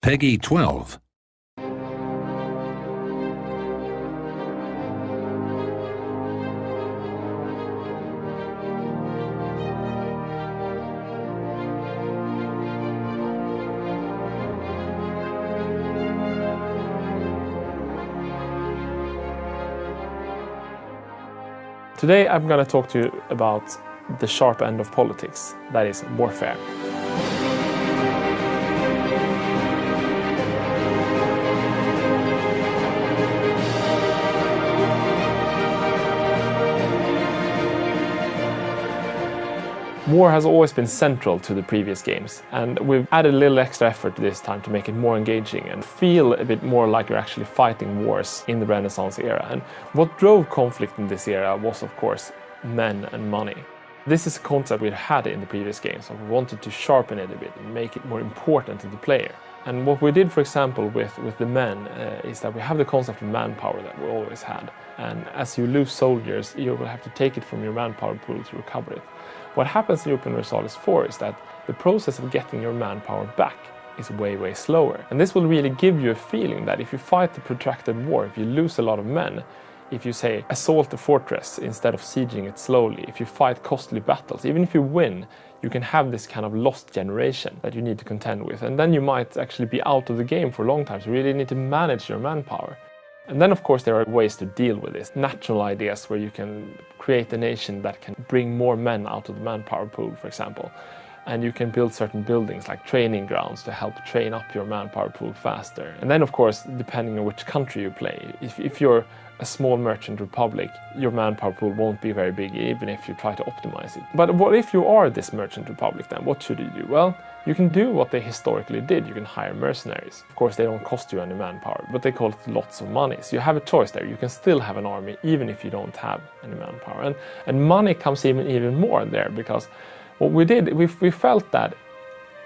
Peggy 12. Today I'm going to talk to you about the sharp end of politics, that is warfare. War has always been central to the previous games, and we've added a little extra effort this time to make it more engaging and feel a bit more like you're actually fighting wars in the Renaissance era. And what drove conflict in this era was, of course, men and money. This is a concept we'd had in the previous games, so we wanted to sharpen it a bit and make it more important to the player. And what we did, for example, with the men, is that we have the concept of manpower that we always had. And as you lose soldiers, you will have to take it from your manpower pool to recover it. What happens in Europa Universalis 4 is that the process of getting your manpower back is way slower. And this will really give you a feeling that if you fight a protracted war, if you lose a lot of men, if you say assault a fortress instead of sieging it slowly, if you fight costly battles, even if you win, you can have this kind of lost generation that you need to contend with. And then you might actually be out of the game for a long time, so you really need to manage your manpower. And then, of course, there are ways to deal with this. Natural ideas where you can create a nation that can bring more men out of the manpower pool, for example. And you can build certain buildings like training grounds to help train up your manpower pool faster. And then, of course, depending on which country you play, if you're a small merchant republic, your manpower pool won't be very big even if you try to optimize it. But what if you are this merchant republic then? What should you do? Well, you can do what they historically did. You can hire mercenaries. Of course, they don't cost you any manpower, but they cost lots of money. So you have a choice there. You can still have an army even if you don't have any manpower. And money comes even more there, because what we did, we felt that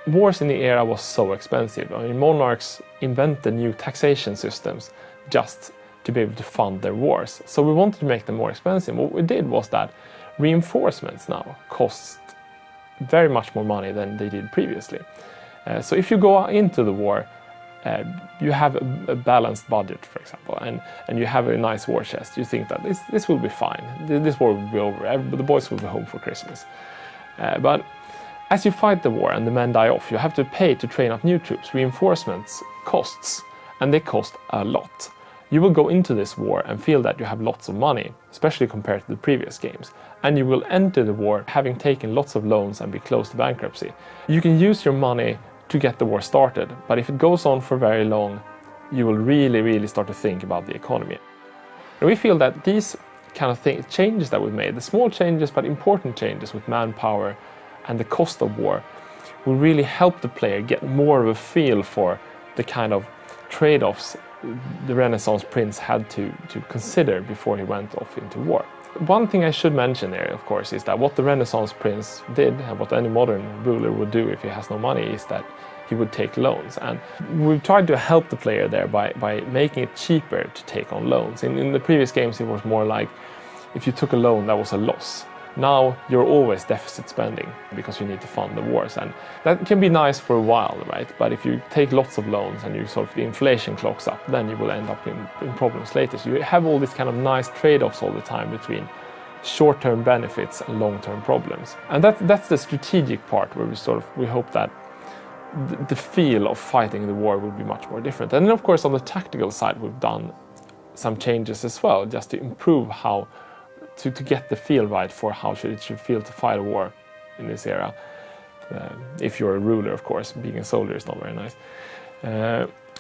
wars in the era was so expensive. I mean, monarchs invented new taxation systems just to be able to fund their wars. So we wanted to make them more expensive. What we did was that reinforcements now cost very much more money than they did previously. So if you go into the war, you have a balanced budget, for example, and you have a nice war chest. You think that this will be fine. This war will be over. The boys will be home for Christmas. But as you fight the war and the men die off, you have to pay to train up new troops. Reinforcements costs, and they cost a lot. You will go into this war and feel that you have lots of money, especially compared to the previous games. And you will enter the war having taken lots of loans and be close to bankruptcy. You can use your money to get the war started, but if it goes on for very long, you will really start to think about the economy. And we feel that these kind of changes that we've made, the small changes but important changes with manpower and the cost of war, will really help the player get more of a feel for the kind of trade-offs the Renaissance prince had to consider before he went off into war. One thing I should mention there, of course, is that what the Renaissance prince did, and what any modern ruler would do if he has no money, is that he would take loans. And we've tried to help the player there by making it cheaper to take on loans. In the previous games, it was more like if you took a loan, that was a loss. Now you're always deficit spending because you need to fund the wars, and that can be nice for a while, right? But if you take lots of loans and the inflation clocks up, then you will end up in problems later. So you have all these kind of nice trade-offs all the time between short-term benefits and long-term problems. And that's the strategic part where we hope that the feel of fighting the war will be much more different. And then, of course, on the tactical side, we've done some changes as well, just to improve how to get the feel right for how it should feel to fight a war in this era. If you're a ruler, of course, being a soldier is not very nice.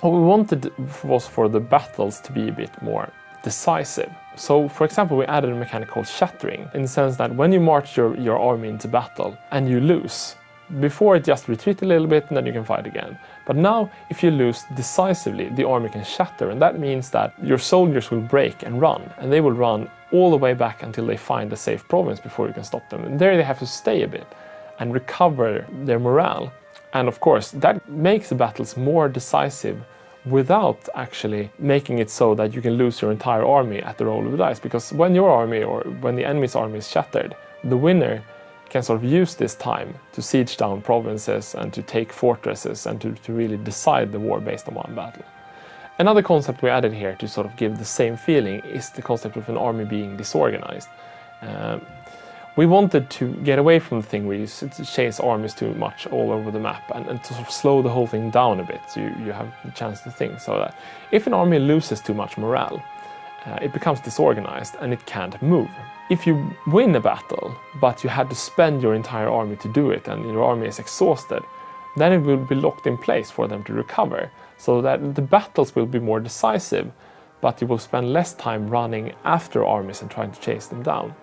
What we wanted was for the battles to be a bit more decisive. So, for example, we added a mechanic called shattering, in the sense that when you march your army into battle and you lose, before it just retreat a little bit and then you can fight again. But now, if you lose decisively, the army can shatter, and that means that your soldiers will break and run, and they will run all the way back until they find a safe province before you can stop them. And there they have to stay a bit and recover their morale. And of course, that makes the battles more decisive without actually making it so that you can lose your entire army at the roll of the dice. Because when your army, or when the enemy's army is shattered, the winner can sort of use this time to siege down provinces and to take fortresses and to really decide the war based on one battle. Another concept we added here to sort of give the same feeling is the concept of an army being disorganized. We wanted to get away from the thing where you chase armies too much all over the map and to sort of slow the whole thing down a bit so you have the chance to think, so that if an army loses too much morale, it becomes disorganized and it can't move. If you win a battle, but you had to spend your entire army to do it and your army is exhausted, then it will be locked in place for them to recover, so that the battles will be more decisive, but you will spend less time running after armies and trying to chase them down.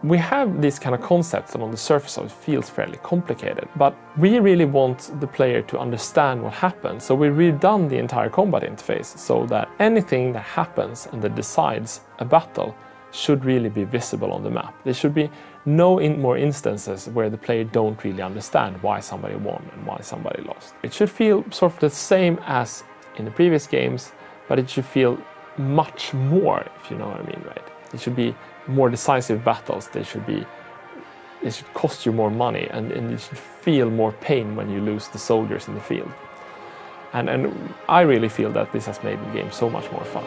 We have these kind of concepts that on the surface of it feels fairly complicated, but we really want the player to understand what happens, so we redone the entire combat interface so that anything that happens and that decides a battle should really be visible on the map. There should be no more instances where the player don't really understand why somebody won and why somebody lost. It should feel sort of the same as in the previous games, but it should feel much more, if you know what I mean, right? It should be more decisive battles. It should cost you more money, and you should feel more pain when you lose the soldiers in the field. And I really feel that this has made the game so much more fun.